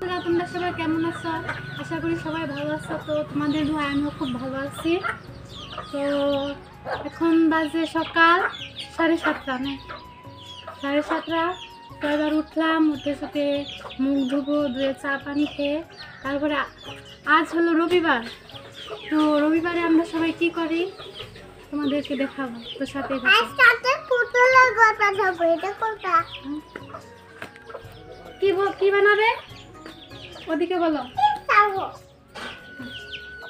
তোমরা সবাই কেমন আছো? আশা করি সবাই ভালো আছো। তো তোমাদের দোয়ায় আমিও খুব ভালো আছি। তো এখন বাজে সকাল 7:30, না 7:30। তো এবার উঠলাম, উঠে সাথে মুখ ধুবো, ধুয়ে চা পানি খেয়ে তারপরে আজ হলো রবিবার। তো রবিবারে আমরা সবাই কি করি তোমাদেরকে দেখাবো, তো সাথে কি বানাবে ওদিকে বলো,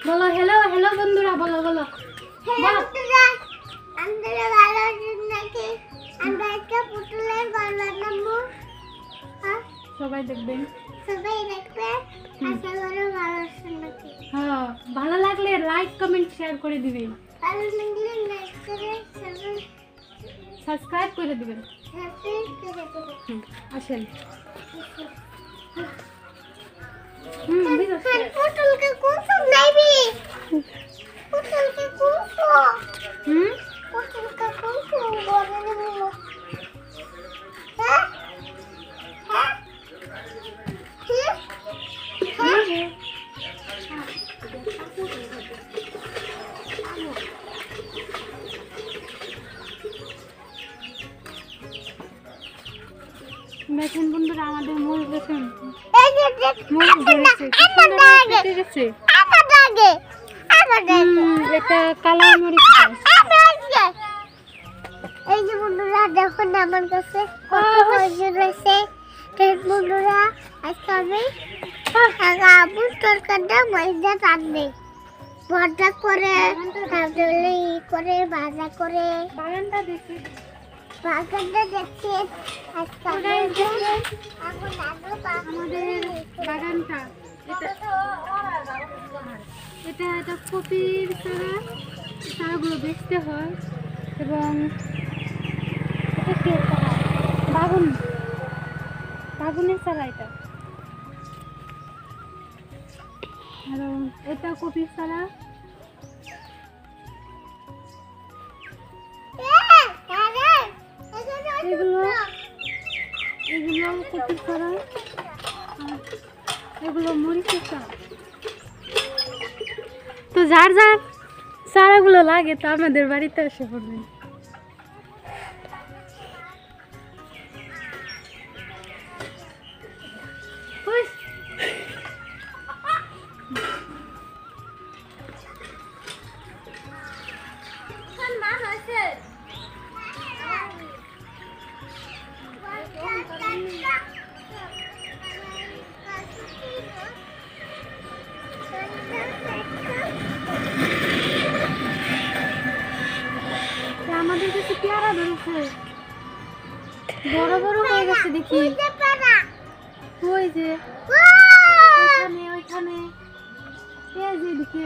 বলো হ্যালো হ্যালো বন্ধুরা, বলো বলো সবাই দেখবেন। হ্যাঁ, ভালো লাগলে লাইক কমেন্ট শেয়ার করে দিবেন, সাবস্ক্রাইব করে দিবেন। আসেন দেখেন বন্ধুরা, আমাদের মূল দেখেন এটা কালো মরিচ। এই যে বন্ধুরা দেখুন আমার কাছে কত হয়েছে রয়েছে। বন্ধুরা আজকে আমি আবুর তরকারিটা মরিচা রাঁধবে, ভর্তা করে তারপরে করে ভাজা করে বাগানটা দেখি, বাগানটা দেখছি আজকে আমাদের বাগানটা। এটা কপির চারা, চারাগুলো বেচতে হয়। এবং এটা কি চারা? বাগুনের চারা এটা। আর এটা কপির চারা। এগুলো কপির চারা, এগুলো মরিচের চারা। তো যার যার চারাগুলো লাগে তো আমাদের বাড়িতে এসে পড়বে। আমাদের কাছে পেয়ারা ধরেছে, বড় বড় হয়ে গেছে দেখি। ওই যে ওইখানে এদিকে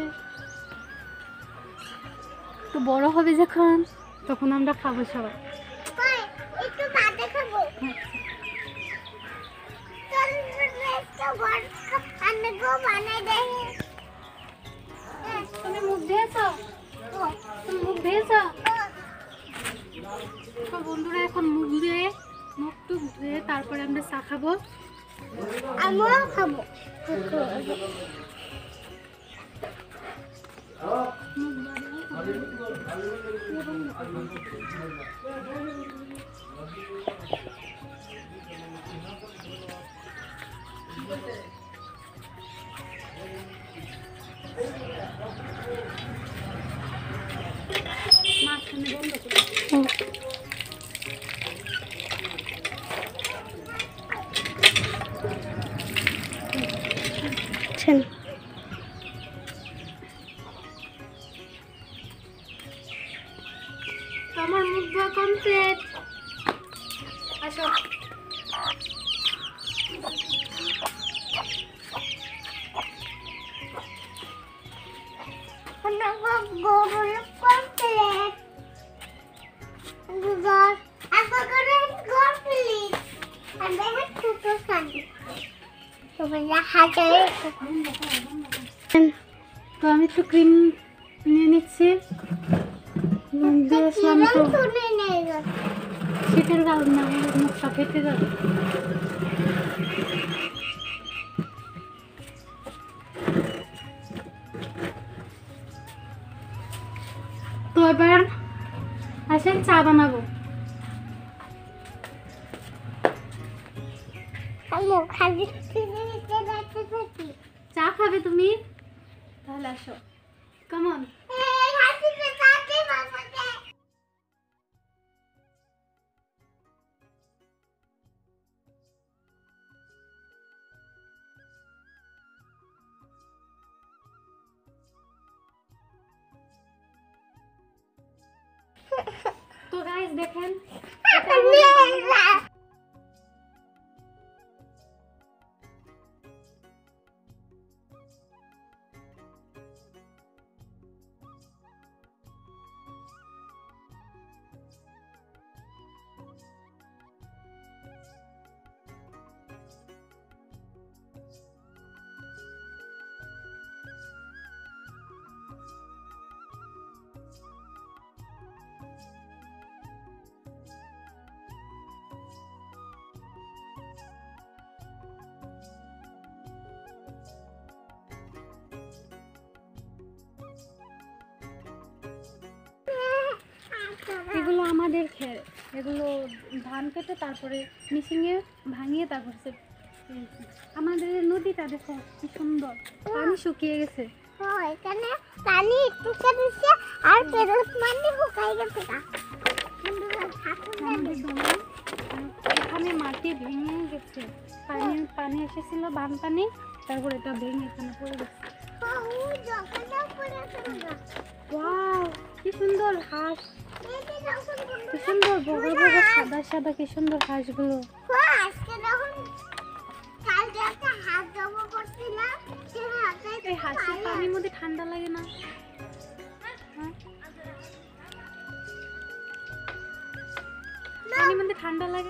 তো বড় হবে যখন, তখন আমরা খাবো সবাই। তুমি মুখ ধুয়েছো? তুমি মুখ ধুয়েছো? তো বন্ধুরা এখন মুখ টুক ধুয়ে তারপরে আমরা চা খাবো। আমরাও খাবো। আমার মুখ ধোয়া কমপ্লিট। আসো তো আমি একটু ক্রিম নিয়ে নিচ্ছি। শীতের কারণ না, মুখটা ফেটে যাবে। বসেন, চা বানাবো। আম্মু খালি টিভিতে দেখতে থাকি। চা খাবে তুমি? তাহলে আসো, কেমন? হাসিতে তাকে বাবাকে। তো গাইস দেখেন, এটা আমাদের বাংলা। এগুলো আমাদের খেয়ে, এগুলো ধান কেটে তারপরে মেশিনে ভাঙিয়ে তারপর আমাদের নদীটা দেখো কি সুন্দর, পানি শুকিয়ে গেছে। এখানে পানি একটু দিচ্ছে আর পেরোত মানে শুকাই গেছে গা। আমাদের গ্রামে, এখানে মাটি ভেঙে গেছে, পানি এসেছিল বানপানি, তারপর এটা ভেঙে এখানে পড়ে গেছে। ওয়াও, কি সুন্দর হাঁস, কি সুন্দর বড় বড় সাদা সাদা, কি সুন্দর হাঁসগুলো। এই হাঁসের পানির মধ্যে ঠান্ডা লাগে না? হ্যাঁ? পানির মধ্যে ঠান্ডা লাগে।